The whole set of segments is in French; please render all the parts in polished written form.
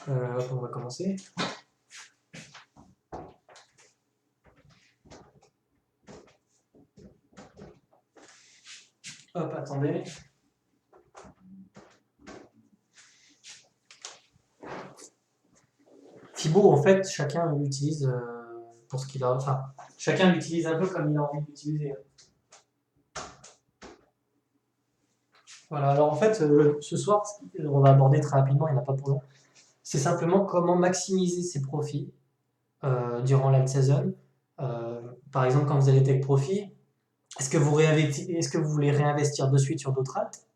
Hop, on va commencer. Hop, attendez. Thibaut, en fait, chacun l'utilise pour ce qu'il a. Enfin, chacun l'utilise un peu comme il a envie de l'utiliser. Voilà, alors en fait, ce soir, on va aborder très rapidement, il n'y en a pas pour long. C'est simplement comment maximiser ses profits durant l'alt season. Par exemple, quand vous allez take profit, est-ce que vous voulez réinvestir de suite sur d'autres alts?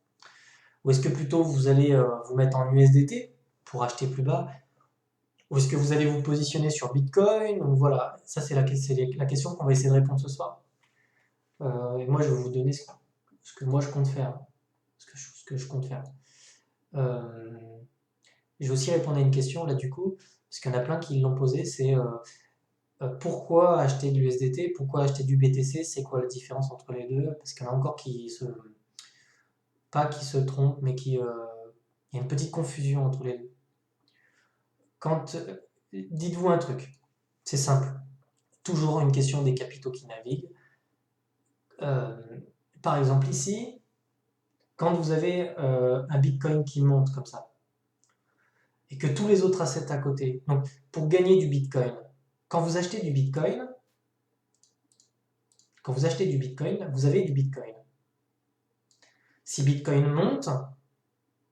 Ou est-ce que plutôt vous allez vous mettre en USDT pour acheter plus bas? Ou est-ce que vous allez vous positionner sur Bitcoin? Donc voilà, ça c'est la question qu'on va essayer de répondre ce soir. Et moi je vais vous donner ce que moi je compte faire. Ce que je compte faire. Je vais aussi répondre à une question là du coup, parce qu'il y en a plein qui l'ont posé, c'est pourquoi acheter de l'USDT, pourquoi acheter du BTC, c'est quoi la différence entre les deux? Parce qu'il y en a encore pas qui se trompent, mais il y a une petite confusion entre les deux. Dites-vous un truc, c'est simple, toujours une question des capitaux qui naviguent. Par exemple ici, quand vous avez un Bitcoin qui monte comme ça, et que tous les autres assets à côté, donc pour gagner du Bitcoin, quand vous achetez du Bitcoin, vous avez du Bitcoin. Si Bitcoin monte,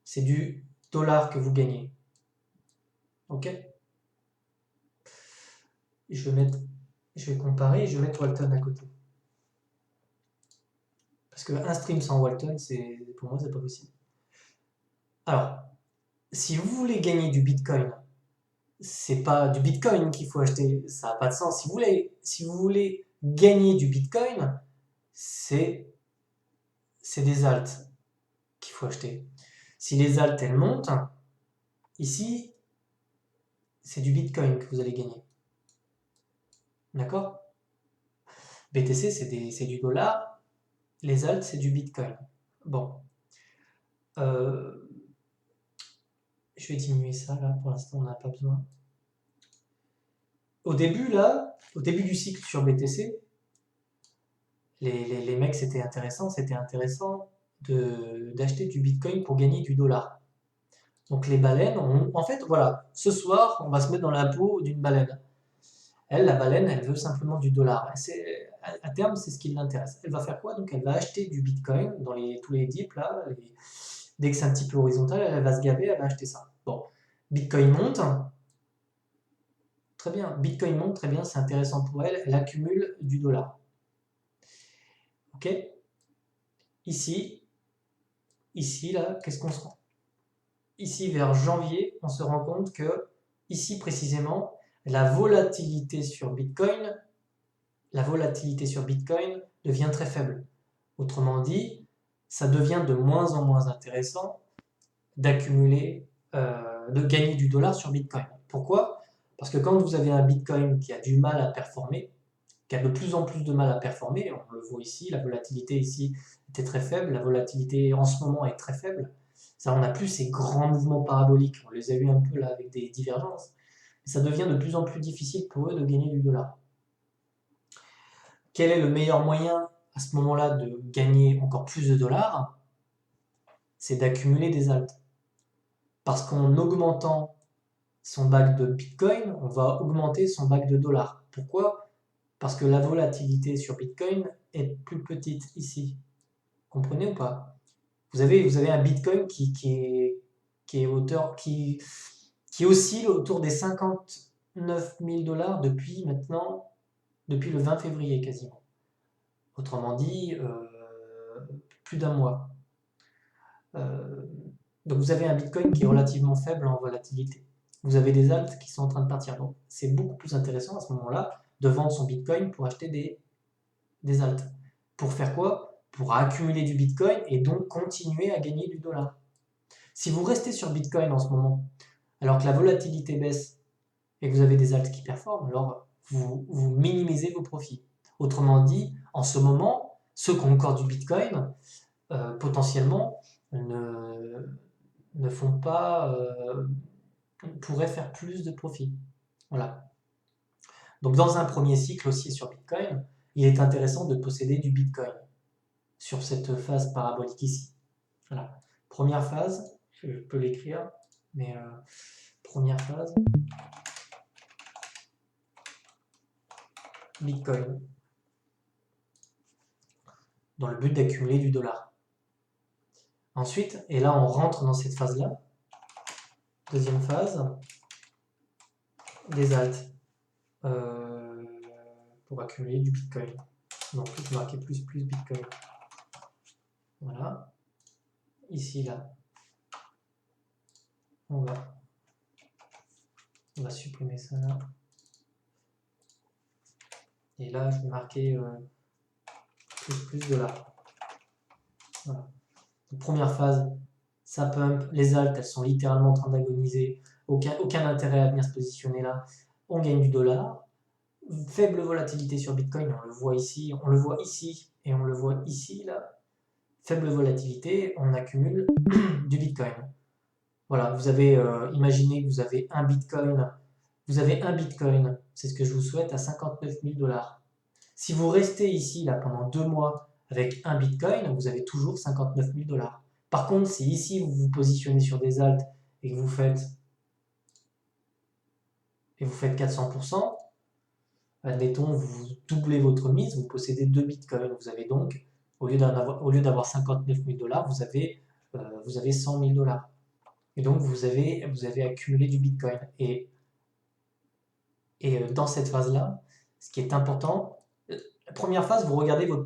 c'est du dollar que vous gagnez. Ok? Je vais comparer et je vais mettre Walton à côté. Parce qu'un stream sans Walton, pour moi, c'est pas possible. Alors, si vous voulez gagner du Bitcoin, c'est pas du Bitcoin qu'il faut acheter, ça n'a pas de sens. Si vous voulez gagner du Bitcoin, c'est des alts qu'il faut acheter. Si les alts elles montent, ici, c'est du Bitcoin que vous allez gagner. D'accord? BTC, c'est du dollar, les alts, c'est du Bitcoin. Bon. Je vais diminuer ça, là, pour l'instant, on n'a pas besoin. Au début du cycle sur BTC, les mecs, c'était intéressant d'acheter du Bitcoin pour gagner du dollar. Donc les baleines, en fait, voilà, ce soir, on va se mettre dans la peau d'une baleine. Elle, la baleine, elle veut simplement du dollar. À terme, c'est ce qui l'intéresse. Elle va faire quoi? Donc elle va acheter du Bitcoin dans tous les dips, là. Dès que c'est un petit peu horizontal, elle va se gaver, elle va acheter ça. Bon, Bitcoin monte. Très bien, Bitcoin monte, très bien, c'est intéressant pour elle. Elle accumule du dollar. Ok? Ici, là, qu'est-ce qu'on se rend? Ici, vers janvier, on se rend compte que, ici précisément, la volatilité sur Bitcoin devient très faible. Autrement dit, ça devient de moins en moins intéressant d'accumuler, de gagner du dollar sur Bitcoin. Pourquoi? Parce que quand vous avez un Bitcoin qui a du mal à performer, qui a de plus en plus de mal à performer, on le voit ici, la volatilité ici était très faible, la volatilité en ce moment est très faible. Ça, on n'a plus ces grands mouvements paraboliques, on les a eu un peu là avec des divergences. Et ça devient de plus en plus difficile pour eux de gagner du dollar. Quel est le meilleur moyen à ce moment-là de gagner encore plus de dollars? C'est d'accumuler des alts. Parce qu'en augmentant son bac de Bitcoin, on va augmenter son bac de dollars. Pourquoi? Parce que la volatilité sur Bitcoin est plus petite ici. Comprenez ou pas? Vous avez un Bitcoin qui oscille autour des 59 000 dollars depuis le 20 février quasiment. Autrement dit, plus d'un mois. Donc vous avez un Bitcoin qui est relativement faible en volatilité. Vous avez des alts qui sont en train de partir. Donc c'est beaucoup plus intéressant à ce moment-là de vendre son Bitcoin pour acheter des alts. Pour faire quoi? Pour accumuler du Bitcoin et donc continuer à gagner du dollar. Si vous restez sur Bitcoin en ce moment, alors que la volatilité baisse et que vous avez des alts qui performent, alors vous minimisez vos profits. Autrement dit, en ce moment, ceux qui ont encore du Bitcoin, potentiellement, ne font pas pourrait faire plus de profit. Voilà. Donc dans un premier cycle aussi sur Bitcoin, il est intéressant de posséder du Bitcoin sur cette phase parabolique ici. Voilà. Première phase, je peux l'écrire, mais première phase, Bitcoin, dans le but d'accumuler du dollar. Ensuite, et là on rentre dans cette phase-là, deuxième phase, des alts pour accumuler du Bitcoin. Donc je vais marquer plus Bitcoin. Voilà. Ici, là, on va supprimer ça là. Et là, je vais marquer plus $. Voilà. Donc, première phase, ça pump, les alts, elles sont littéralement en train d'agoniser. Aucun intérêt à venir se positionner là. On gagne du dollar. Faible volatilité sur Bitcoin, on le voit ici et on le voit ici, là. Faible volatilité, on accumule du Bitcoin. Voilà, vous avez imaginé que vous avez un Bitcoin. Vous avez un Bitcoin, c'est ce que je vous souhaite, à 59 000 $. Si vous restez ici là pendant 2 mois avec un Bitcoin, vous avez toujours 59 000 $. Par contre, si ici vous vous positionnez sur des alts et que vous faites 400%, admettons, vous doublez votre mise, vous possédez 2 Bitcoins. Vous avez donc, au lieu d'avoir 59 000 $, vous avez 100 000 $. Et donc, vous avez accumulé du Bitcoin. Et dans cette phase-là, ce qui est important, la première phase, vous regardez votre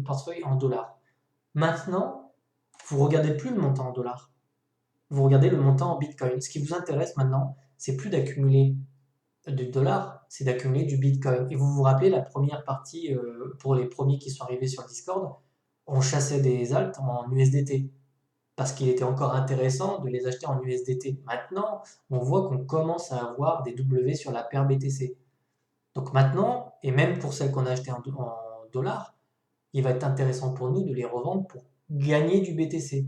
portefeuille en dollars. Maintenant, vous ne regardez plus le montant en dollars. Vous regardez le montant en Bitcoin. Ce qui vous intéresse maintenant, c'est plus d'accumuler du dollar, c'est d'accumuler du Bitcoin. Et vous vous rappelez la première partie, pour les premiers qui sont arrivés sur le Discord, on chassait des alts en USDT parce qu'il était encore intéressant de les acheter en USDT. Maintenant, on voit qu'on commence à avoir des W sur la paire BTC. Donc maintenant, et même pour celles qu'on a achetées en dollars, il va être intéressant pour nous de les revendre pour gagner du BTC.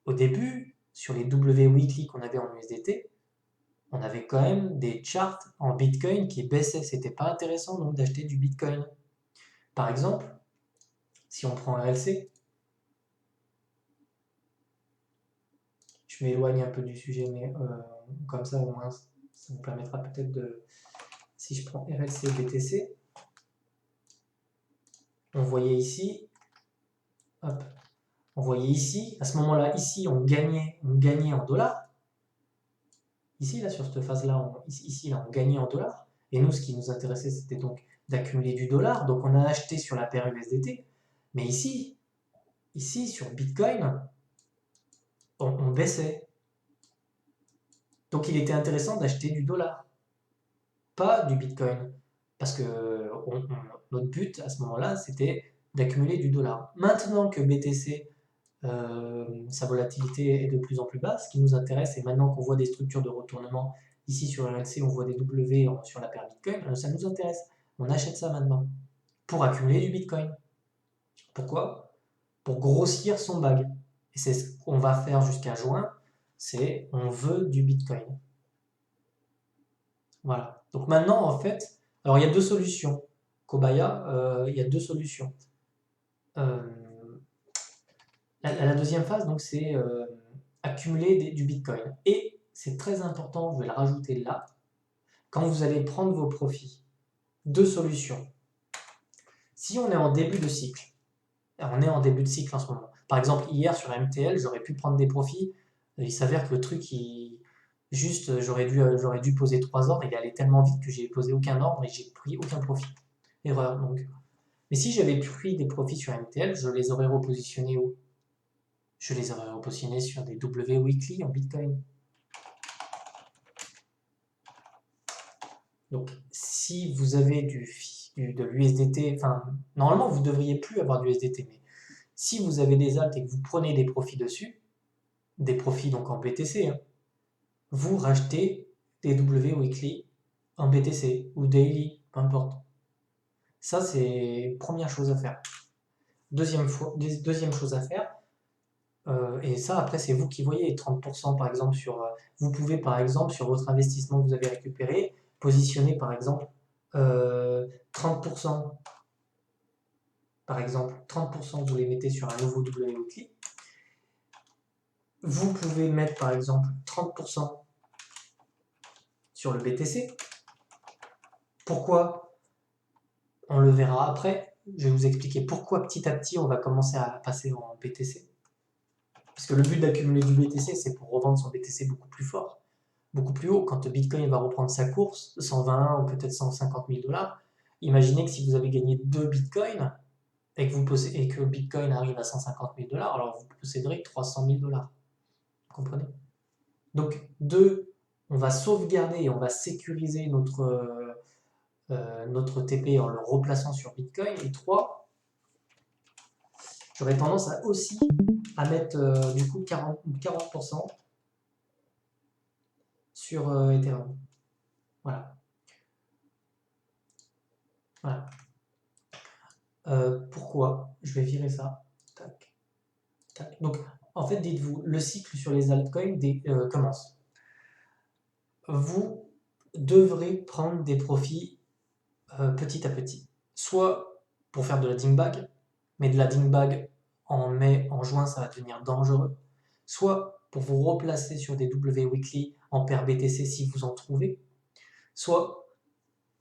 Au début, sur les W weekly qu'on avait en USDT, on avait quand même des charts en Bitcoin qui baissaient. C'était pas intéressant donc d'acheter du Bitcoin. Par exemple, si on prend RLC, je m'éloigne un peu du sujet, mais comme ça au moins ça nous permettra peut-être de... Si je prends RLC BTC, on voyait ici, hop, on voyait ici, à ce moment-là, ici on gagnait en dollars. Ici, là, sur cette phase-là, ici, là, on gagnait en dollars. Et nous, ce qui nous intéressait, c'était donc d'accumuler du dollar. Donc, on a acheté sur la paire USDT. Mais ici, sur Bitcoin, on baissait. Donc, il était intéressant d'acheter du dollar, pas du Bitcoin. Parce que notre but, à ce moment-là, c'était d'accumuler du dollar. Maintenant que BTC, sa volatilité est de plus en plus basse, ce qui nous intéresse, et maintenant qu'on voit des structures de retournement, ici sur RLC, on voit des W sur la paire Bitcoin, ça nous intéresse. On achète ça maintenant pour accumuler du Bitcoin. Pourquoi? Pour grossir son bag. Et c'est ce qu'on va faire jusqu'à juin, c'est on veut du Bitcoin. Voilà. Donc maintenant, en fait, alors il y a deux solutions. Kobaya, il y a deux solutions. La deuxième phase, donc, c'est accumuler du Bitcoin. Et c'est très important, je vais le rajouter là, quand vous allez prendre vos profits. Deux solutions. Si on est en début de cycle, on est en début de cycle en ce moment. Par exemple, hier sur MTL, j'aurais pu prendre des profits. Il s'avère que le truc, j'aurais dû poser 3 ordres. Il allait tellement vite que j'ai posé aucun ordre et j'ai pris aucun profit. Erreur donc. Mais si j'avais pris des profits sur MTL, je les aurais repositionnés où? Je les aurais repositionnés sur des W weekly en Bitcoin. Donc, si vous avez de l'USDT, enfin, normalement, vous ne devriez plus avoir d'USDT, mais si vous avez des alts et que vous prenez des profits dessus, des profits donc en BTC, hein, vous rachetez des W weekly en BTC ou daily, peu importe. Ça, c'est première chose à faire. Deuxième chose à faire, Et ça, après, c'est vous qui voyez. 30% par exemple sur. Vous pouvez par exemple sur votre investissement que vous avez récupéré, positionner par exemple 30%. Par exemple, 30% vous les mettez sur un nouveau WOTI. Vous pouvez mettre par exemple 30% sur le BTC. Pourquoi? On le verra après. Je vais vous expliquer pourquoi petit à petit on va commencer à passer en BTC. Parce que le but d'accumuler du BTC, c'est pour revendre son BTC beaucoup plus fort, beaucoup plus haut. Quand Bitcoin va reprendre sa course, 120 ou peut-être 150 000 $, imaginez que si vous avez gagné 2 Bitcoins et que Bitcoin arrive à 150 000 $, alors vous posséderez 300 000 $. Vous comprenez? Donc, 2, on va sauvegarder et on va sécuriser notre TP en le replaçant sur Bitcoin. Et 3, j'aurais tendance aussi à mettre du coup 40% sur Ethereum. Voilà. Voilà. Pourquoi? Je vais virer ça. Tac, tac. Donc, en fait, dites-vous, le cycle sur les altcoins commence. Vous devrez prendre des profits petit à petit. Soit pour faire de la dingbag, mais de la dingbag en mai, en juin, ça va devenir dangereux. Soit pour vous replacer sur des W-Weekly en paire BTC si vous en trouvez. Soit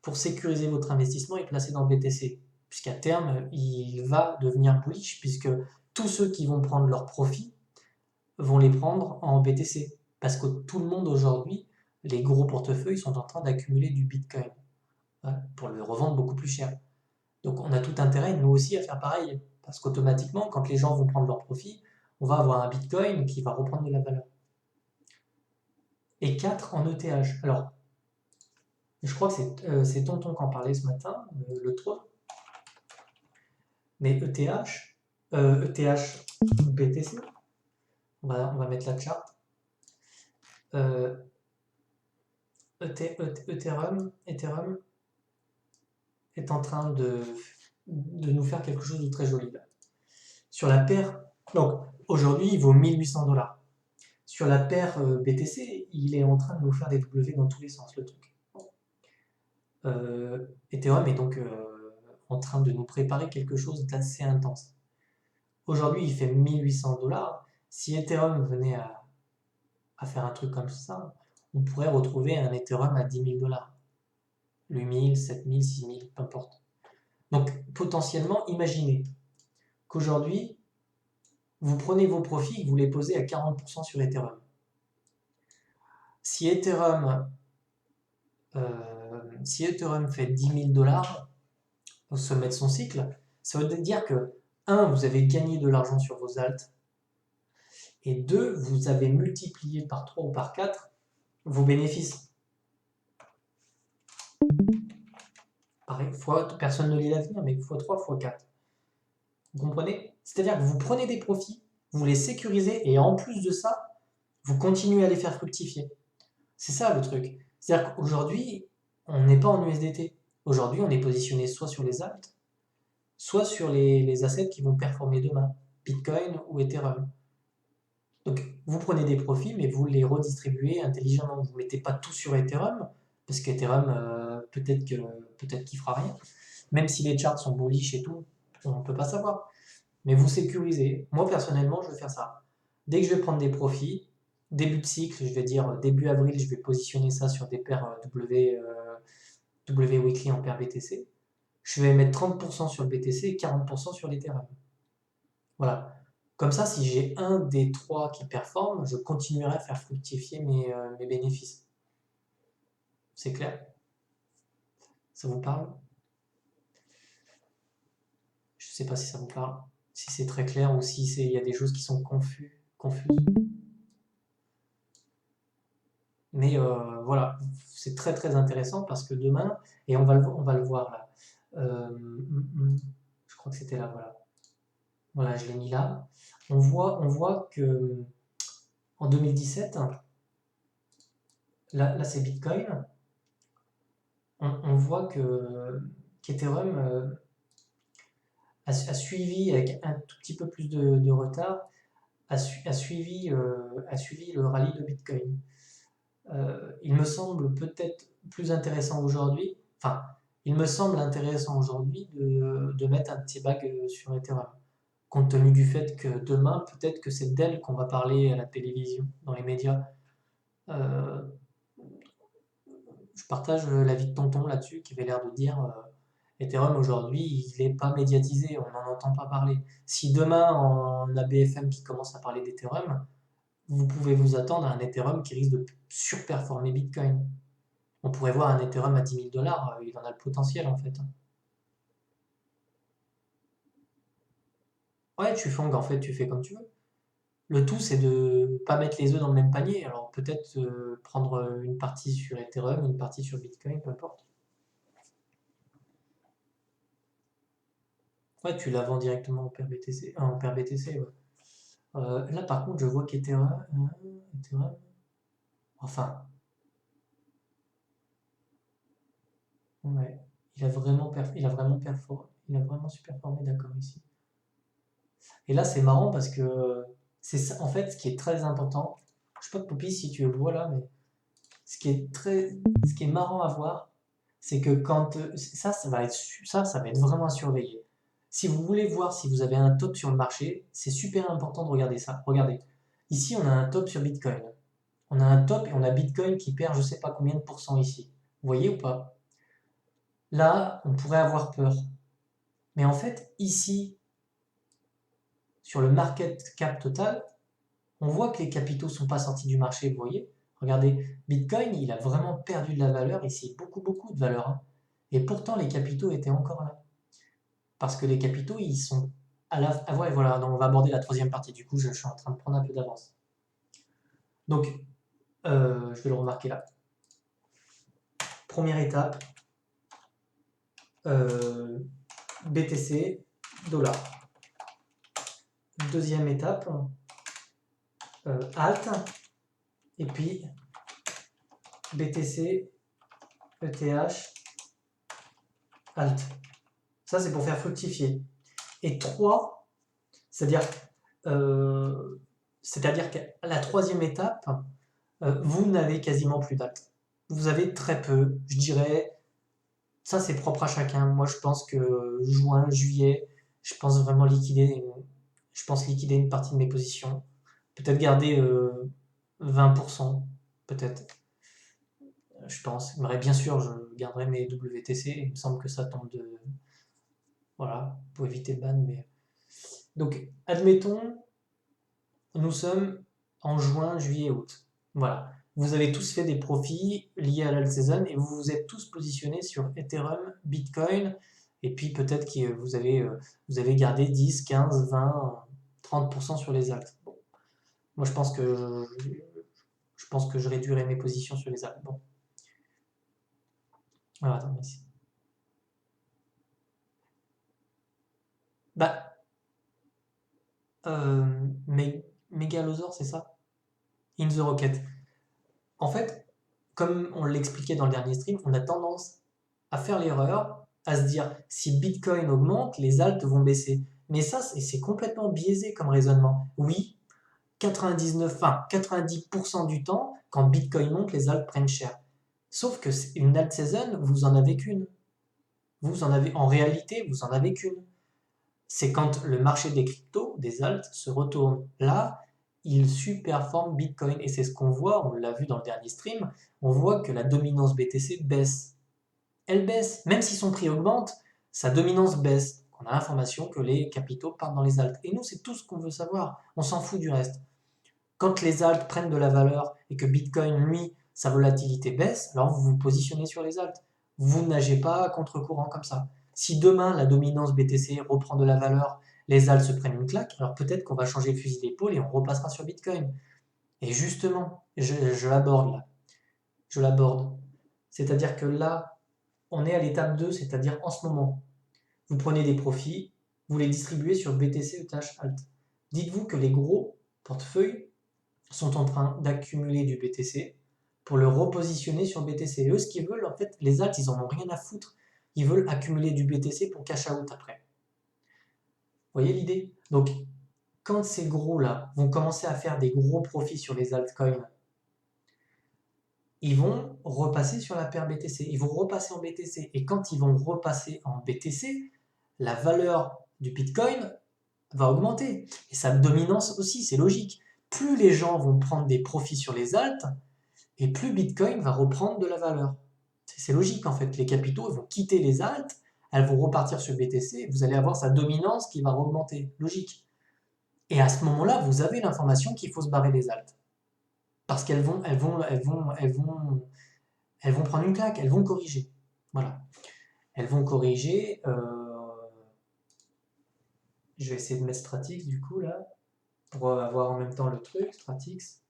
pour sécuriser votre investissement et placer dans le BTC. Puisqu'à terme, il va devenir bullish, puisque tous ceux qui vont prendre leurs profits vont les prendre en BTC. Parce que tout le monde aujourd'hui, les gros portefeuilles sont en train d'accumuler du Bitcoin pour le revendre beaucoup plus cher. Donc on a tout intérêt, nous aussi, à faire pareil. Parce qu'automatiquement, quand les gens vont prendre leurs profits, on va avoir un Bitcoin qui va reprendre de la valeur. Et 4 en ETH. Alors, je crois que c'est Tonton qui en parlait ce matin, le trône. Mais ETH BTC, on va mettre la charte. Ethereum est en train de nous faire quelque chose de très joli là. Sur la paire, donc aujourd'hui il vaut 1800 $. Sur la paire BTC, il est en train de nous faire des W dans tous les sens, le truc. Ethereum est donc en train de nous préparer quelque chose d'assez intense. Aujourd'hui, il fait 1800 $. Si Ethereum venait à faire un truc comme ça, on pourrait retrouver un Ethereum à 10 000 $. 8 000, 7 000, 6 000, peu importe. Donc, potentiellement, imaginez qu'aujourd'hui, vous prenez vos profits et que vous les posez à 40% sur Ethereum. Si Ethereum fait 10 000 $ au sommet de son cycle, ça veut dire que 1, vous avez gagné de l'argent sur vos alts, et 2, vous avez multiplié par 3 ou par 4 vos bénéfices. Pareil, personne ne lit l'avenir, mais x3, x4. Vous comprenez? C'est-à-dire que vous prenez des profits, vous les sécurisez, et en plus de ça, vous continuez à les faire fructifier. C'est ça le truc. C'est-à-dire qu'aujourd'hui, on n'est pas en USDT. Aujourd'hui, on est positionné soit sur les alts, soit sur les assets qui vont performer demain, Bitcoin ou Ethereum. Donc, vous prenez des profits, mais vous les redistribuez intelligemment. Vous ne mettez pas tout sur Ethereum, parce qu'Ethereum, peut-être qu'il fera rien. Même si les charts sont bullish et tout, on ne peut pas savoir. Mais vous sécurisez. Moi, personnellement, je vais faire ça. Dès que je vais prendre des profits, début de cycle, je vais dire début avril, je vais positionner ça sur des paires W-Weekly en paire BTC. Je vais mettre 30% sur le BTC et 40% sur l'Ethereum. Voilà. Comme ça, si j'ai un des trois qui performe, je continuerai à faire fructifier mes bénéfices. C'est clair? Ça vous parle? Je ne sais pas si ça vous parle, si c'est très clair ou si il y a des choses qui sont confuses. Mais voilà, c'est très très intéressant parce que demain, et on va le voir là, je crois que c'était là, voilà. Voilà, je l'ai mis là. On voit que en 2017, là c'est Bitcoin, on voit qu'Ethereum a suivi avec un tout petit peu plus de retard a suivi le rallye de Bitcoin. Il me semble peut-être plus intéressant aujourd'hui, enfin, il me semble intéressant aujourd'hui de mettre un petit bag sur Ethereum, compte tenu du fait que demain, peut-être que c'est d'elle qu'on va parler à la télévision, dans les médias. Euh, je partage l'avis de Tonton là-dessus, qui avait l'air de dire Ethereum aujourd'hui, il n'est pas médiatisé, on n'en entend pas parler. Si demain on a BFM qui commence à parler d'Ethereum, vous pouvez vous attendre à un Ethereum qui risque de surperformer Bitcoin. On pourrait voir un Ethereum à 10 000 $, il en a le potentiel en fait. Ouais, tu fonds, en fait, tu fais comme tu veux. Le tout, c'est de pas mettre les œufs dans le même panier. Alors peut-être prendre une partie sur Ethereum, une partie sur Bitcoin, peu importe. Ouais, tu la vends directement en paire BTC. En paire BTC, ouais. Là, par contre, je vois qu'Ethereum, Ethereum, enfin, ouais, il a vraiment super performé, d'accord, ici. Et là, c'est marrant parce que c'est ça, en fait, ce qui est très important. Je sais pas, Poppy, si tu le vois là, mais ce qui est marrant à voir, c'est que quand ça va être vraiment à surveiller. Si vous voulez voir si vous avez un top sur le marché, c'est super important de regarder ça. Regardez, ici on a un top sur Bitcoin. On a un top et on a Bitcoin qui perd je sais pas combien de pourcents ici. Vous voyez ou pas? Là, on pourrait avoir peur. Mais en fait, ici, sur le market cap total, on voit que les capitaux sont pas sortis du marché, vous voyez? Regardez, Bitcoin, il a vraiment perdu de la valeur ici, beaucoup, beaucoup de valeur, hein. Et pourtant, les capitaux étaient encore là. Parce que les capitaux, ils sont à la... Ah ouais, voilà, donc on va aborder la troisième partie. Du coup, je suis en train de prendre un peu d'avance. Donc, je vais le remarquer là. Première étape, BTC, dollar. Deuxième étape, Alt, et puis BTC, ETH, Alt. Ça, c'est pour faire fructifier. Et 3, c'est-à-dire qu'à la troisième étape, vous n'avez quasiment plus d'alt. Vous avez très peu, je dirais, ça c'est propre à chacun. Moi je pense que juin, juillet, je pense liquider une partie de mes positions. Peut-être garder 20%, peut-être, je pense. Mais bien sûr, je garderai mes WTC, il me semble que ça tombe de... Voilà, pour éviter le ban, mais... Donc, admettons, nous sommes en juin, juillet, août. Voilà. Vous avez tous fait des profits liés à l'alt season et vous vous êtes tous positionnés sur Ethereum, Bitcoin, et puis peut-être que vous avez gardé 10, 15, 20, 30% sur les alts. Bon. Moi, je pense que je réduirai mes positions sur les alts. Bon. Alors, attends, ici. Bah, euh, Megalosaur, c'est ça? In the Rocket. En fait, comme on l'expliquait dans le dernier stream, on a tendance à faire l'erreur, à se dire si Bitcoin augmente, les alts vont baisser. Mais ça, c'est complètement biaisé comme raisonnement. Oui, 99, enfin, 90% du temps, quand Bitcoin monte, les alts prennent cher. Sauf que une alt season, vous en avez qu'une. En réalité, vous en avez qu'une. C'est quand le marché des cryptos, des alts, se retourne. Là, il surperforme Bitcoin. Et c'est ce qu'on voit, on l'a vu dans le dernier stream, on voit que la dominance BTC baisse. Elle baisse. Même si son prix augmente, sa dominance baisse. On a l'information que les capitaux partent dans les alts. Et nous, c'est tout ce qu'on veut savoir. On s'en fout du reste. Quand les alts prennent de la valeur et que Bitcoin, lui, sa volatilité baisse, alors vous vous positionnez sur les alts. Vous nagez pas à contre-courant comme ça. Si demain la dominance BTC reprend de la valeur, les alts se prennent une claque, alors peut-être qu'on va changer le fusil d'épaule et on repassera sur Bitcoin. Et justement, je l'aborde là. Je l'aborde. C'est-à-dire que là, on est à l'étape 2, c'est-à-dire en ce moment. Vous prenez des profits, vous les distribuez sur BTC, ETH, Alt. Dites-vous que les gros portefeuilles sont en train d'accumuler du BTC pour le repositionner sur BTC. Eux, ce qu'ils veulent, en fait, les alts, ils en ont rien à foutre. Ils veulent accumuler du BTC pour cash out après. Vous voyez l'idée? Donc, quand ces gros-là vont commencer à faire des gros profits sur les altcoins, ils vont repasser sur la paire BTC. Ils vont repasser en BTC. Et quand ils vont repasser en BTC, la valeur du Bitcoin va augmenter. Et sa dominance aussi, c'est logique. Plus les gens vont prendre des profits sur les alts, et plus Bitcoin va reprendre de la valeur. C'est logique en fait. Les capitaux vont quitter les alts, elles vont repartir sur BTC, et vous allez avoir sa dominance qui va augmenter. Logique. Et à ce moment-là, vous avez l'information qu'il faut se barrer des alts. Parce qu'elles vont prendre une claque, elles vont corriger. Voilà. Elles vont corriger. Je vais essayer de mettre Stratix du coup là, pour avoir en même temps le truc, Stratix.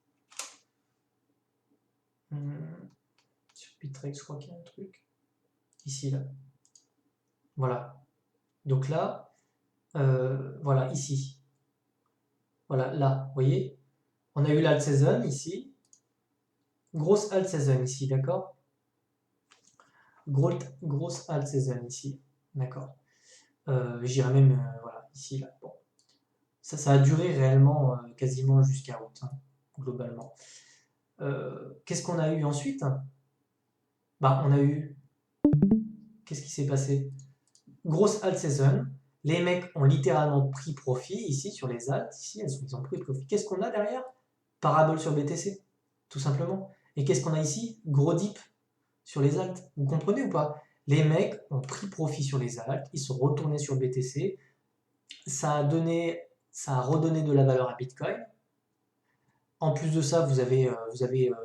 Sur Bittrex, je crois qu'il y a un truc. Ici, là. Voilà. Donc là, voilà, ici. Voilà, là, vous voyez, on a eu l'alt season ici. Grosse alt season ici, d'accord? Grosse alt season ici, d'accord? J'irai même, voilà, ici, là. Bon. Ça a duré réellement quasiment jusqu'à août, hein, globalement. Qu'est-ce qu'on a eu ensuite? Bah, on a eu... Qu'est-ce qui s'est passé? Grosse alt season. Les mecs ont littéralement pris profit ici sur les alts. Ici, ils ont pris profit. Qu'est-ce qu'on a derrière? Parabole sur BTC, tout simplement. Et qu'est-ce qu'on a ici? Gros dip sur les alts. Vous comprenez ou pas? Les mecs ont pris profit sur les alts, ils sont retournés sur BTC. Ça a redonné de la valeur à Bitcoin. En plus de ça, vous avez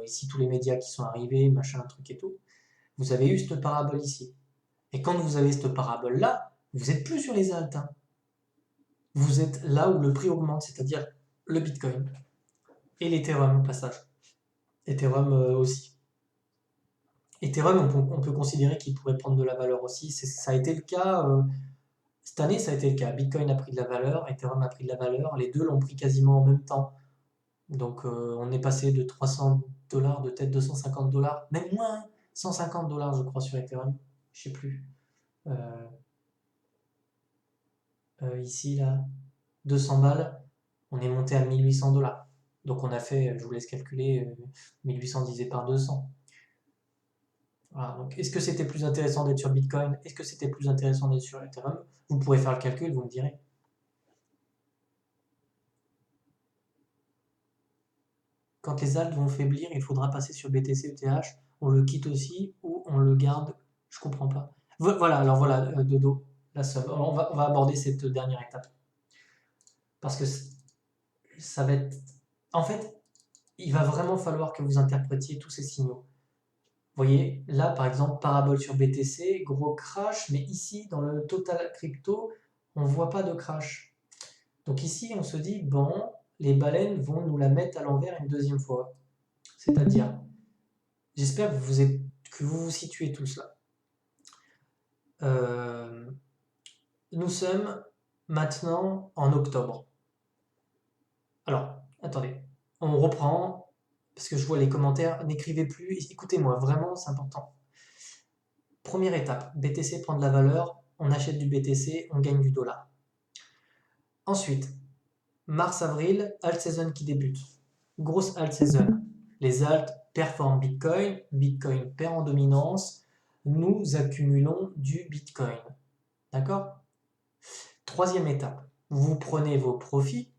ici tous les médias qui sont arrivés, machin, truc et tout. Vous avez eu cette parabole ici. Et quand vous avez cette parabole-là, vous n'êtes plus sur les alts. Hein. Vous êtes là où le prix augmente, c'est-à-dire le Bitcoin. Et l'Ethereum au passage. Ethereum aussi. Ethereum, on peut considérer qu'il pourrait prendre de la valeur aussi. Ça a été le cas, cette année, ça a été le cas. Bitcoin a pris de la valeur, Ethereum a pris de la valeur. Les deux l'ont pris quasiment en même temps. Donc on est passé de 300 $, de tête 250 $, même moins, 150 $ je crois sur Ethereum. Je sais plus. Ici, là, 200 balles, on est monté à 1800 $. Donc on a fait, je vous laisse calculer, 1800 divisé par 200. Voilà, donc est-ce que c'était plus intéressant d'être sur Bitcoin? Est-ce que c'était plus intéressant d'être sur Ethereum? Vous pourrez faire le calcul, vous me direz. Quand les alts vont faiblir, il faudra passer sur BTC ETH. On le quitte aussi ou on le garde? Je comprends pas. Voilà, alors voilà, Dodo, la somme. On va aborder cette dernière étape. Parce que ça va être... En fait, il va vraiment falloir que vous interprétiez tous ces signaux. Vous voyez, là par exemple, parabole sur BTC, gros crash, mais ici, dans le total crypto, on ne voit pas de crash. Donc ici, on se dit, bon, les baleines vont nous la mettre à l'envers une deuxième fois. C'est-à-dire, j'espère que vous vous situez tous là. Nous sommes maintenant en octobre. Alors, attendez, on reprend, parce que je vois les commentaires, n'écrivez plus, écoutez-moi, vraiment, c'est important. Première étape, BTC prend de la valeur, on achète du BTC, on gagne du dollar. Ensuite, mars-avril, alt season qui débute. Grosse alt season. Les alts performent Bitcoin, Bitcoin perd en dominance, nous accumulons du Bitcoin. D'accord? Troisième étape, vous prenez vos profits,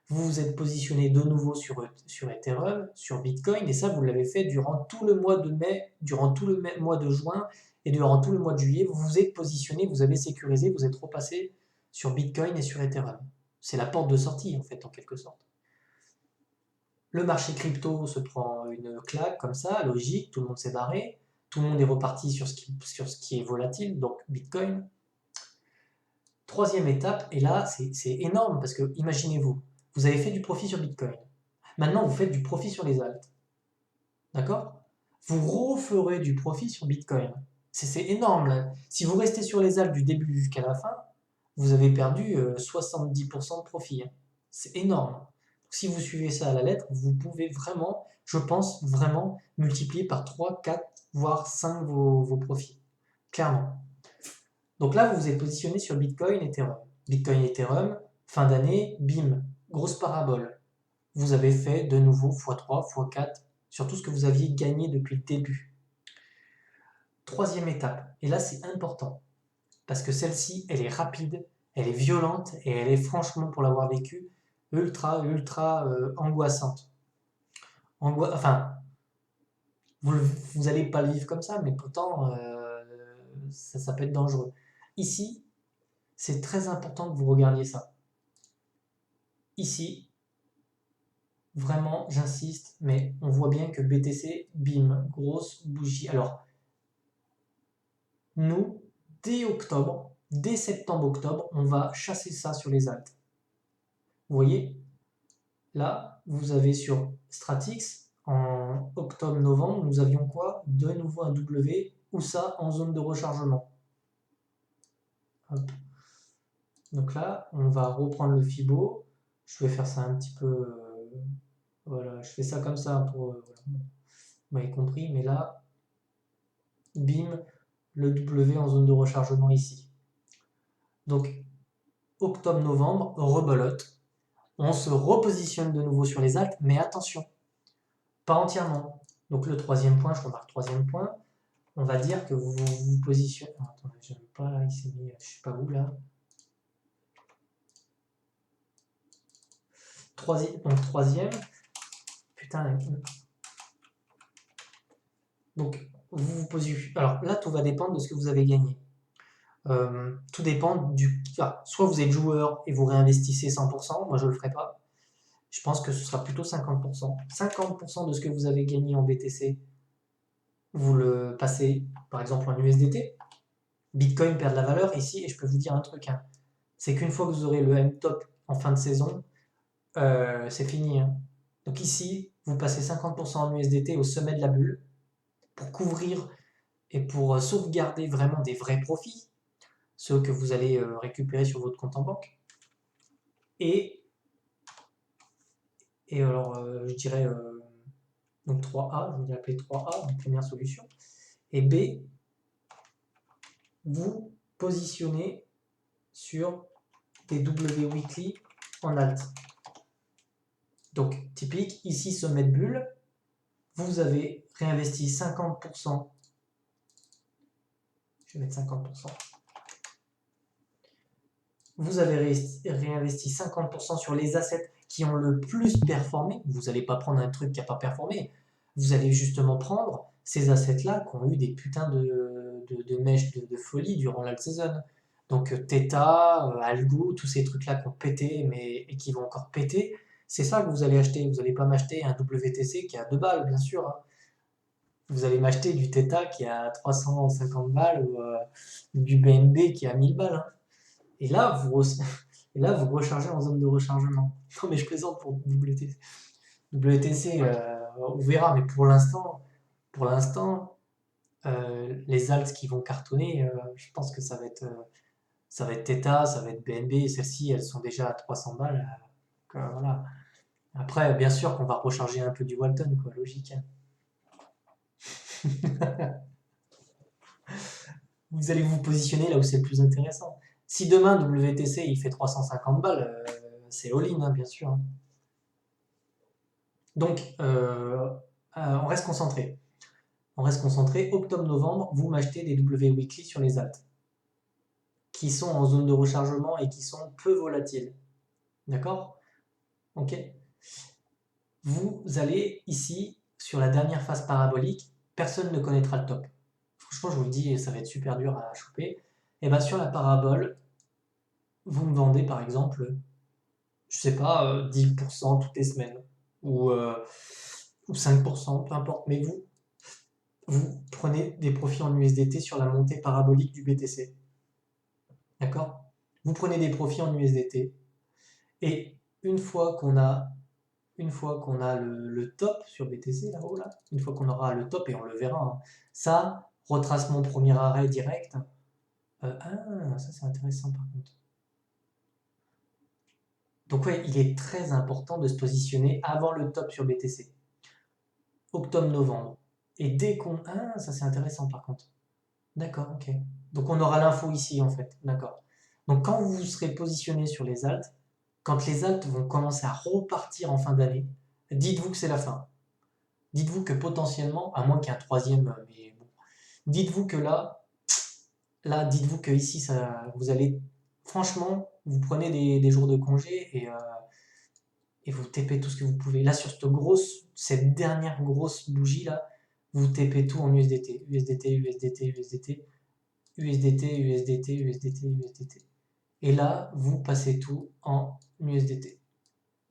vous vous êtes positionné de nouveau sur Ethereum, sur Bitcoin, et ça vous l'avez fait durant tout le mois de mai, durant tout le mois de juin et durant tout le mois de juillet, vous vous êtes positionné, vous avez sécurisé, vous êtes repassé sur Bitcoin et sur Ethereum. C'est la porte de sortie en fait, en quelque sorte. Le marché crypto se prend une claque comme ça, logique, tout le monde s'est barré, tout le monde est reparti sur ce qui est volatile, donc Bitcoin. Troisième étape, et là c'est énorme parce que imaginez-vous, vous avez fait du profit sur Bitcoin. Maintenant vous faites du profit sur les alts. D'accord? Vous referez du profit sur Bitcoin. C'est énorme là. Si vous restez sur les alts du début jusqu'à la fin, vous avez perdu 70% de profit. Hein. C'est énorme. Si vous suivez ça à la lettre, vous pouvez vraiment, je pense, vraiment multiplier par 3, 4, voire 5 vos profits. Clairement. Donc là, vous vous êtes positionné sur Bitcoin et Ethereum. Bitcoin et Ethereum, Fin d'année, bim, grosse parabole. Vous avez fait de nouveau x3, x4 sur tout ce que vous aviez gagné depuis le début. Troisième étape, et là c'est important, parce que celle-ci, elle est rapide, elle est violente, et elle est franchement, pour l'avoir vécue, ultra angoissante. Enfin, vous n'allez pas le vivre comme ça, mais pourtant, ça peut être dangereux. Ici, c'est très important que vous regardiez ça. Ici, vraiment, j'insiste, mais on voit bien que BTC, bim, grosse bougie. Alors, nous, dès septembre-octobre, on va chasser ça sur les altes. Vous voyez, là, vous avez sur Stratix, en octobre-novembre, nous avions quoi? De nouveau un W, ou ça en zone de rechargement. Hop. Donc là, on va reprendre le Fibo. Je vais faire ça un petit peu... voilà, je fais ça comme ça pour... voilà. Vous m'avez compris, mais là, bim, le W en zone de rechargement ici. Donc, octobre-novembre, rebelote. On se repositionne de nouveau sur les altes, mais attention, pas entièrement. Donc le troisième point, je remarque troisième point, on va dire que vous vous positionnez... Ah, attendez, j'aime pas là, il s'est mis, je sais pas où là. Donc troisième, putain. Donc vous vous positionnez... Alors là, tout va dépendre de ce que vous avez gagné. Tout dépend du... Enfin, soit vous êtes joueur et vous réinvestissez 100%, moi je le ferai pas. Je pense que ce sera plutôt 50%. 50% de ce que vous avez gagné en BTC, vous le passez par exemple en USDT. Bitcoin perd de la valeur ici, et je peux vous dire un truc, hein, c'est qu'une fois que vous aurez le M-top en fin de saison, c'est fini. Hein. Donc ici, vous passez 50% en USDT au sommet de la bulle pour couvrir et pour sauvegarder vraiment des vrais profits, ceux que vous allez récupérer sur votre compte en banque. Et alors, je dirais donc 3A, je vais l'appeler 3A, donc première solution. Et B, vous positionnez sur des W weekly en alt. Donc, typique, ici, sommet de bulle, vous avez réinvesti 50%. Je vais mettre 50%. Vous avez réinvesti 50% sur les assets qui ont le plus performé. Vous n'allez pas prendre un truc qui n'a pas performé. Vous allez justement prendre ces assets-là qui ont eu des putains de mèches de folie durant l'alt season. Donc Theta, Algo, tous ces trucs-là qui ont pété et qui vont encore péter, c'est ça que vous allez acheter. Vous n'allez pas m'acheter un WTC qui a 2 balles, bien sûr. Hein. Vous allez m'acheter du Theta qui a 350 balles ou du BNB qui a 1000 balles. Hein. Et là, vous rechargez en zone de rechargement. Non, mais je plaisante pour WTC. WTC, on verra, mais pour l'instant, les alts qui vont cartonner, je pense que ça va être Theta, ça va être BNB. Celles-ci, elles sont déjà à 300 balles. Voilà. Après, bien sûr qu'on va recharger un peu du Walton, quoi, logique. Hein. Vous allez vous positionner là où c'est le plus intéressant. Si demain WTC il fait 350 balles, c'est all-in, hein, bien sûr. Hein. Donc, on reste concentré. On reste concentré. Octobre-novembre, vous m'achetez des W weekly sur les alts qui sont en zone de rechargement et qui sont peu volatiles. D'accord? Ok. Vous allez ici, sur la dernière phase parabolique, personne ne connaîtra le top. Franchement, je vous le dis, ça va être super dur à choper. Et bien sur la parabole, vous me vendez par exemple, je sais pas, 10% toutes les semaines, ou 5%, peu importe, mais vous prenez des profits en USDT sur la montée parabolique du BTC. D'accord? Vous prenez des profits en USDT, et une fois qu'on a le top sur BTC là-haut, là, une fois qu'on aura le top, et on le verra, hein, ça, retracement premier arrêt direct. Ça c'est intéressant par contre. Donc ouais, il est très important de se positionner avant le top sur BTC. Octobre-novembre. Et dès qu'on... Ah, ça c'est intéressant par contre. D'accord, ok. Donc on aura l'info ici en fait. D'accord. Donc quand vous serez positionné sur les alts, quand les alts vont commencer à repartir en fin d'année, dites-vous que c'est la fin. Dites-vous que potentiellement, à moins qu'il y ait un troisième, mais bon, dites-vous que dites-vous que ici, vous allez, franchement, vous prenez des jours de congé et vous TP tout ce que vous pouvez. Là, sur cette dernière grosse bougie là, vous TP tout en USDT, USDT, USDT, USDT, USDT, USDT, USDT, USDT. Et là, vous passez tout en USDT.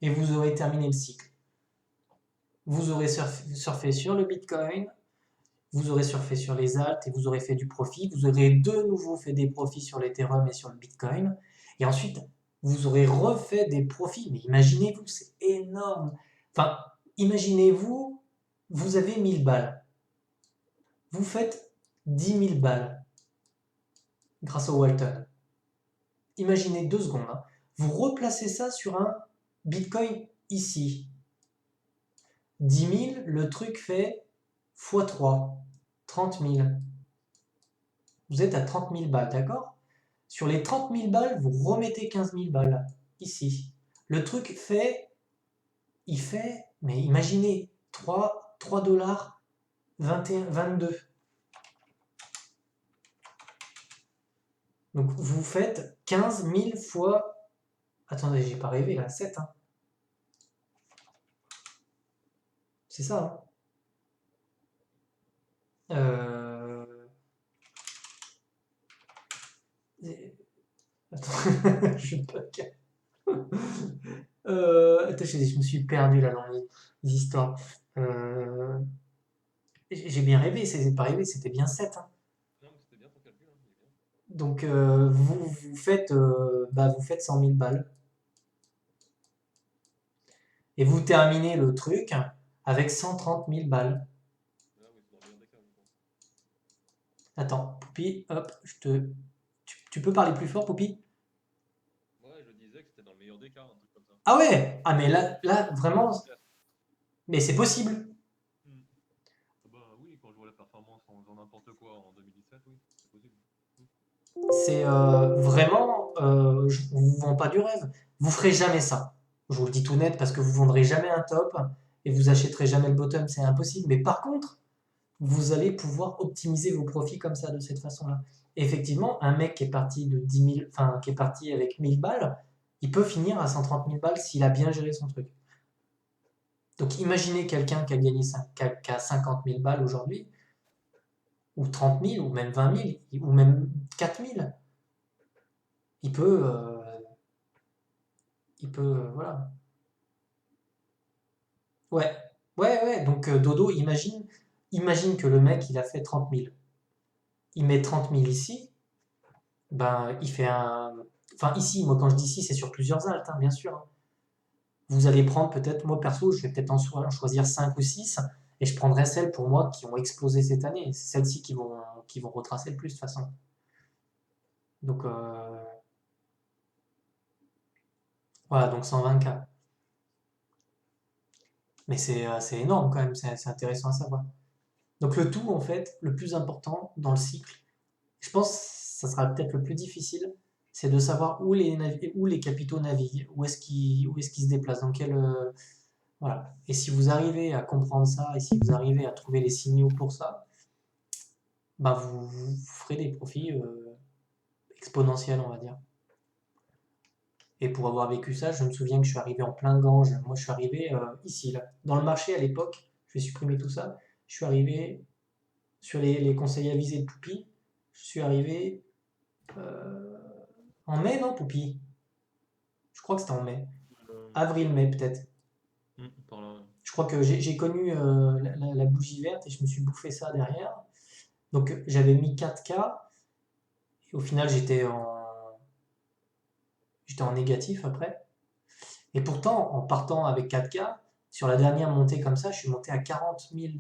Et vous aurez terminé le cycle. Vous aurez surfé sur le Bitcoin, vous aurez surfé sur les alts et vous aurez fait du profit. Vous aurez de nouveau fait des profits sur l'Ethereum et sur le Bitcoin. Et ensuite, vous aurez refait des profits. Mais imaginez-vous, c'est énorme. Enfin, imaginez-vous, vous avez 1000 balles. Vous faites 10 000 balles grâce au Walton. Imaginez 2 secondes. Hein. Vous replacez ça sur un Bitcoin ici. 10 000, le truc fait x3, 30 000. Vous êtes à 30 000 balles, d'accord? Sur les 30 000 balles, vous remettez 15 000 balles, ici. Le truc mais imaginez, 3 dollars 22. Donc vous faites 15 000 fois... Attendez, j'ai pas rêvé là, 7. Hein. C'est ça. Hein. Attends, je bug. Attends, je me suis perdu là dans les histoires. J'ai bien rêvé, c'est pas rêvé, c'était bien 7. Hein. Non, mais c'était bien ton calcul, hein, il est bien. Donc vous faites 100 000 balles. Et vous terminez le truc avec 130 000 balles. Ah oui, c'est dans le meilleur des cas, je pense. Attends, Poupi, hop, tu peux parler plus fort, Poupi? Ouais, je disais que c'était dans le meilleur des cas, un truc comme ça. Ah ouais! Ah mais là, vraiment, Ouais. mais c'est possible. Hmm. Ah bah oui, quand je vois la performance en faisant n'importe quoi en 2017, oui, c'est possible. Hmm. C'est vraiment, on vous vend pas du rêve. Vous ferez jamais ça. Je vous le dis tout net parce que vous vendrez jamais un top et vous achèterez jamais le bottom, c'est impossible. Mais par contre, vous allez pouvoir optimiser vos profits comme ça, de cette façon-là. Et effectivement, un mec qui est parti de 10 000, enfin, qui est parti avec 1000 balles, il peut finir à 130 000 balles s'il a bien géré son truc. Donc imaginez quelqu'un qui a gagné qui a 50 000 balles aujourd'hui, ou 30 000, ou même 20 000, ou même 4 000. Il peut, voilà. Ouais, ouais, ouais. Donc Dodo, imagine que le mec, il a fait 30 000. Il met 30 000 ici, ben, il fait un... Enfin, ici, moi, quand je dis ici, c'est sur plusieurs altes, hein, bien sûr. Hein. Vous allez prendre peut-être, moi, perso, je vais peut-être en choisir 5 ou 6, et je prendrai celles, pour moi, qui ont explosé cette année. C'est celles-ci qui vont retracer le plus, de toute façon. Donc, voilà, donc 120K. Mais c'est énorme, quand même, c'est intéressant à savoir. Donc, le tout, en fait, le plus important dans le cycle, je pense que ça sera peut-être le plus difficile, c'est de savoir où les capitaux naviguent, où est-ce qu'ils se déplacent, dans quel, voilà. Et si vous arrivez à comprendre ça, et si vous arrivez à trouver les signaux pour ça, bah vous ferez des profits exponentiels, on va dire. Et pour avoir vécu ça, je me souviens que je suis arrivé en plein gange. Moi, je suis arrivé ici, là. Dans le marché à l'époque, je vais supprimer tout ça. Je suis arrivé sur les conseils avisés de Poupi. Je suis arrivé euh, en mai, non, Poupi? Je crois que c'était en mai. Avril-mai, peut-être. Par là, ouais. Je crois que j'ai connu la bougie verte et je me suis bouffé ça derrière. Donc j'avais mis 4K et au final j'étais en négatif après. Et pourtant, en partant avec 4K, sur la dernière montée comme ça, je suis monté à 40 000.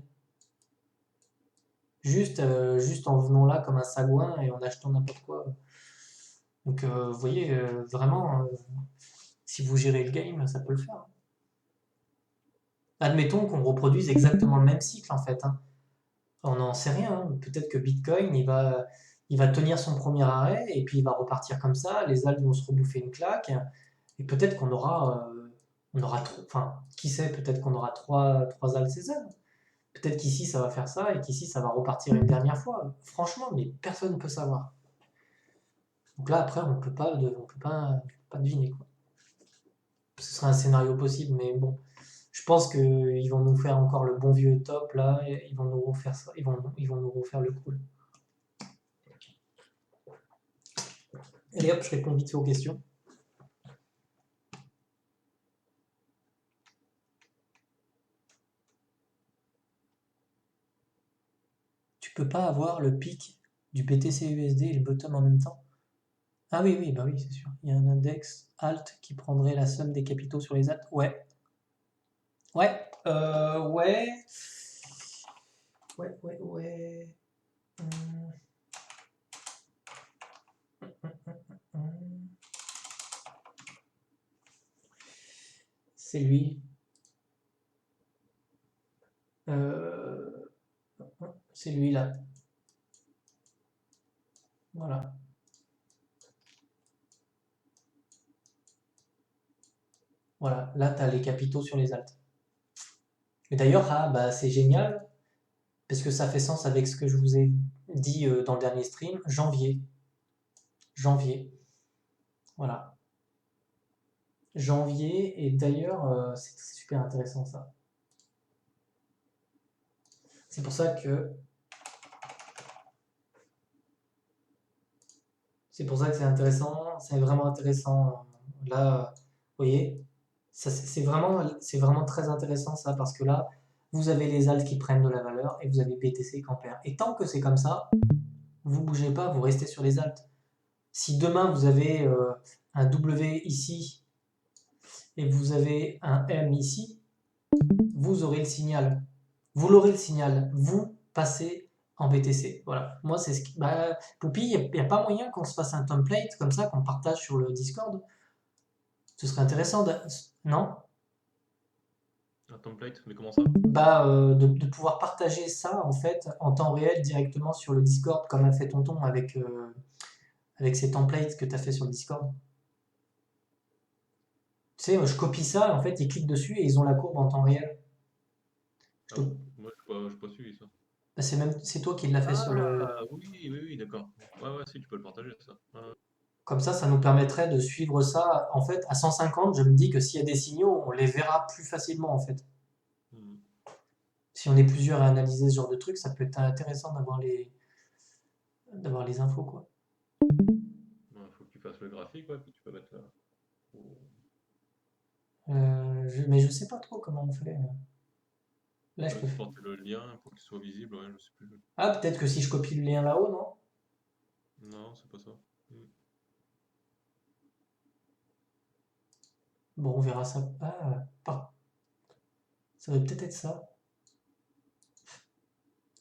Juste en venant là comme un sagouin et en achetant n'importe quoi. Donc vous voyez, vraiment, si vous gérez le game, ça peut le faire. Admettons qu'on reproduise exactement le même cycle en fait. Hein. On n'en sait rien. Hein. Peut-être que Bitcoin, il va tenir son premier arrêt et puis il va repartir comme ça. Les altes vont se rebouffer une claque. Et peut-être enfin, qui sait, peut-être qu'on aura trois alt season. Peut-être qu'ici ça va faire ça et qu'ici ça va repartir une dernière fois. Franchement, mais personne ne peut savoir. Donc là, après, on peut pas deviner, quoi. Ce serait un scénario possible, mais bon. Je pense qu'ils vont nous faire encore le bon vieux top là, et ils vont nous refaire ça, ils vont nous refaire le cool. Allez hop, je réponds vite fait aux questions. Tu peux pas avoir le pic du BTC USD et le bottom en même temps? Ah oui, oui, bah oui, c'est sûr. Il y a un index alt qui prendrait la somme des capitaux sur les alts. Ouais. Ouais. Ouais. Ouais, ouais, ouais. Hum, hum. C'est lui. Euh, c'est lui là. Voilà. Voilà. Là, tu as les capitaux sur les alts. Et d'ailleurs, ah, bah, c'est génial parce que ça fait sens avec ce que je vous ai dit dans le dernier stream. Janvier. Janvier. Voilà. Janvier. Et d'ailleurs, c'est super intéressant ça. C'est pour ça que c'est intéressant. C'est vraiment intéressant. Là, vous voyez, c'est vraiment très intéressant ça parce que là, vous avez les alts qui prennent de la valeur et vous avez BTC qui en perd. Et tant que c'est comme ça, vous bougez pas, vous restez sur les alts. Si demain vous avez un W ici et vous avez un M ici, vous aurez le signal. Vous l'aurez le signal. Vous passez en BTC. Voilà. Moi, c'est ce qui. Bah, Poupie, il n'y a pas moyen qu'on se fasse un template comme ça, qu'on partage sur le Discord. Ce serait intéressant. Non? Un template, mais comment ça? Bah, de pouvoir partager ça en fait en temps réel directement sur le Discord, comme a fait Tonton avec ses templates que tu as fait sur le Discord. Tu sais, je copie ça, en fait, ils cliquent dessus et ils ont la courbe en temps réel. Je Ah te- bon? Moi, j'ai pas suivi ça. Bah, c'est toi qui l'as fait sur le. Ah oui, oui, oui, d'accord. Ouais, ouais, si, tu peux le partager, ça. Ouais, ouais. Comme ça nous permettrait de suivre ça. En fait, à 150, je me dis que s'il y a des signaux, on les verra plus facilement, en fait. Hmm. Si on est plusieurs à analyser ce genre de trucs, ça peut être intéressant d'avoir les infos, quoi. Ouais, faut que tu fasses le graphique, ouais, puis tu peux mettre là. Mais je sais pas trop comment on fait. Là, je peux. Exporter le lien pour qu'il soit visible, ouais, je sais plus. Ah, peut-être que si je copie le lien là-haut, non? Non, c'est pas ça. Hmm. Bon, on verra ça. Ah, ça va peut-être être ça.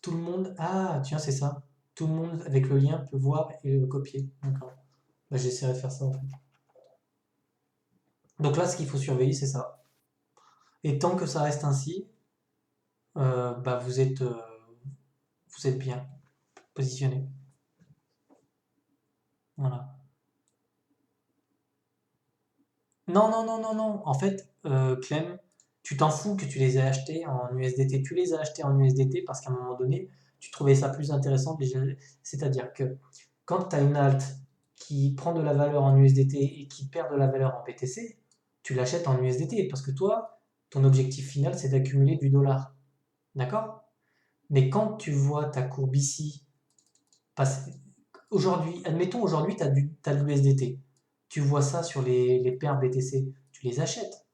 Tout le monde. Ah, tiens, c'est ça. Tout le monde avec le lien peut voir et le copier. D'accord. Bah, j'essaierai de faire ça en fait. Donc là, ce qu'il faut surveiller, c'est ça. Et tant que ça reste ainsi, bah, vous êtes bien positionné. Voilà. Non, non, non, non, non. En fait, Clem, tu t'en fous que tu les aies achetés en USDT. Tu les as achetés en USDT parce qu'à un moment donné, tu trouvais ça plus intéressant. C'est-à-dire que quand tu as une alt qui prend de la valeur en USDT et qui perd de la valeur en BTC, tu l'achètes en USDT parce que toi, ton objectif final, c'est d'accumuler du dollar. D'accord? Mais quand tu vois ta courbe ici passer. Aujourd'hui, admettons, aujourd'hui, tu as de l'USDT. Tu vois ça sur les paires BTC, tu les achètes.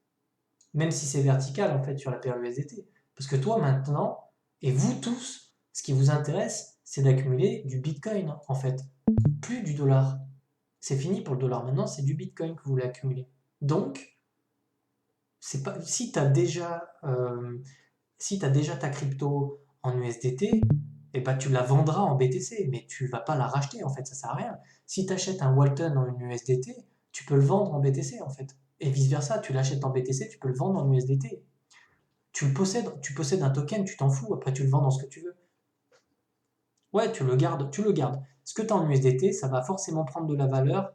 Même si c'est vertical, en fait, sur la paire USDT. Parce que toi, maintenant, et vous tous, ce qui vous intéresse, c'est d'accumuler du Bitcoin, en fait. Plus du dollar. C'est fini pour le dollar. Maintenant, c'est du Bitcoin que vous voulez accumuler. Donc, c'est pas, si tu as déjà ta crypto en USDT, eh ben, tu la vendras en BTC, mais tu vas pas la racheter en fait, ça sert à rien. Si tu achètes un Walton en USDT, tu peux le vendre en BTC en fait. Et vice versa, tu l'achètes en BTC, tu peux le vendre en USDT. Tu possèdes un token, tu t'en fous, après tu le vends dans ce que tu veux. Ouais, tu le gardes, tu le gardes. Ce que tu as en USDT, ça va forcément prendre de la valeur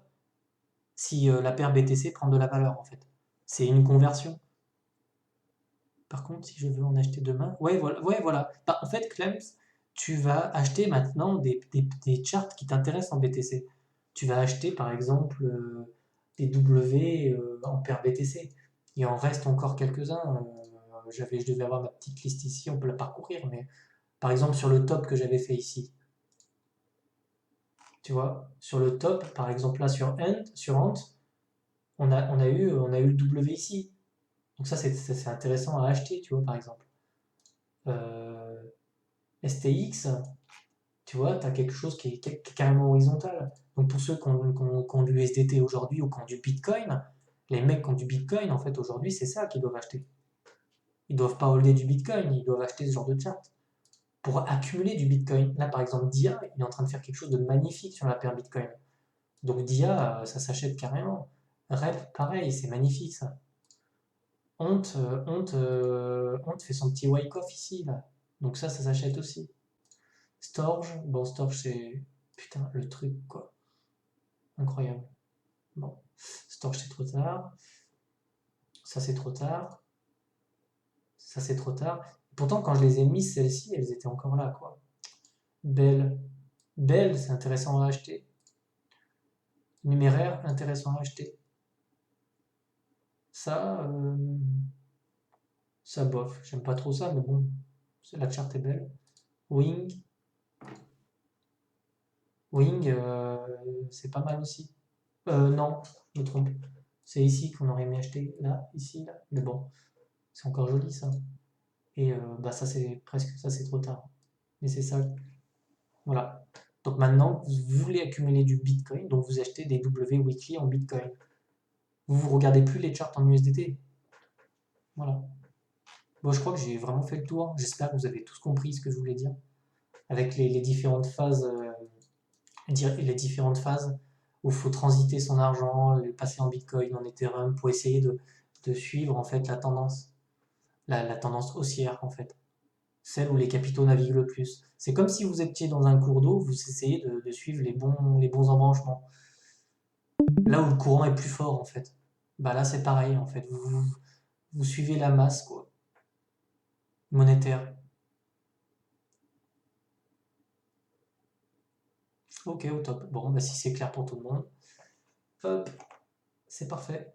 si la paire BTC prend de la valeur en fait. C'est une conversion. Par contre, si je veux en acheter demain, ouais, voilà. Ouais, voilà. Bah, en fait, Clems, tu vas acheter maintenant des charts qui t'intéressent en BTC. Tu vas acheter par exemple des W en paire BTC. Il en reste encore quelques-uns. Je devais avoir ma petite liste ici, on peut la parcourir, mais par exemple sur le top que j'avais fait ici, tu vois, sur le top, par exemple là sur Ant, on a eu le W ici. Donc ça, c'est intéressant à acheter, tu vois, par exemple. Euh, STX, tu vois, tu as quelque chose qui est carrément horizontal. Donc pour ceux qui ont du USDT aujourd'hui ou qui ont du Bitcoin, les mecs qui ont du Bitcoin, en fait, aujourd'hui, c'est ça qu'ils doivent acheter. Ils doivent pas holder du Bitcoin, ils doivent acheter ce genre de chart pour accumuler du Bitcoin. Là, par exemple, DIA, il est en train de faire quelque chose de magnifique sur la paire Bitcoin. Donc DIA, ça s'achète carrément. REP, pareil, c'est magnifique ça. Honte fait son petit wake-off ici, là. Donc ça s'achète aussi. Storge, bon, Storge, c'est. Putain, le truc, quoi. Incroyable. Bon, Storge, c'est trop tard. Ça, c'est trop tard. Ça, c'est trop tard. Pourtant, quand je les ai mises, celles-ci, elles étaient encore là, quoi. Belle. Belle, c'est intéressant à acheter. Numéraire, intéressant à acheter. Ça, ça bof. J'aime pas trop ça, mais bon, la charte est belle. Wing. Wing, c'est pas mal aussi. Non, je me trompe. C'est ici qu'on aurait aimé acheter. Là, ici, là. Mais bon, c'est encore joli ça. Et bah ça c'est presque ça c'est trop tard. Mais c'est ça. Voilà. Donc maintenant, vous voulez accumuler du Bitcoin, donc vous achetez des W weekly en Bitcoin. Vous regardez plus les charts en USDT. Voilà. Bon, je crois que j'ai vraiment fait le tour. J'espère que vous avez tous compris ce que je voulais dire. Avec les différentes phases, les différentes phases où il faut transiter son argent, le passer en Bitcoin, en Ethereum, pour essayer de suivre en fait la tendance, la tendance haussière en fait. Celle où les capitaux naviguent le plus. C'est comme si vous étiez dans un cours d'eau, vous essayez de suivre les bons embranchements. Là où le courant est plus fort, en fait. Bah là, c'est pareil, en fait. Vous suivez la masse, quoi, monétaire. Ok, au top. Bon, bah si c'est clair pour tout le monde, hop, c'est parfait.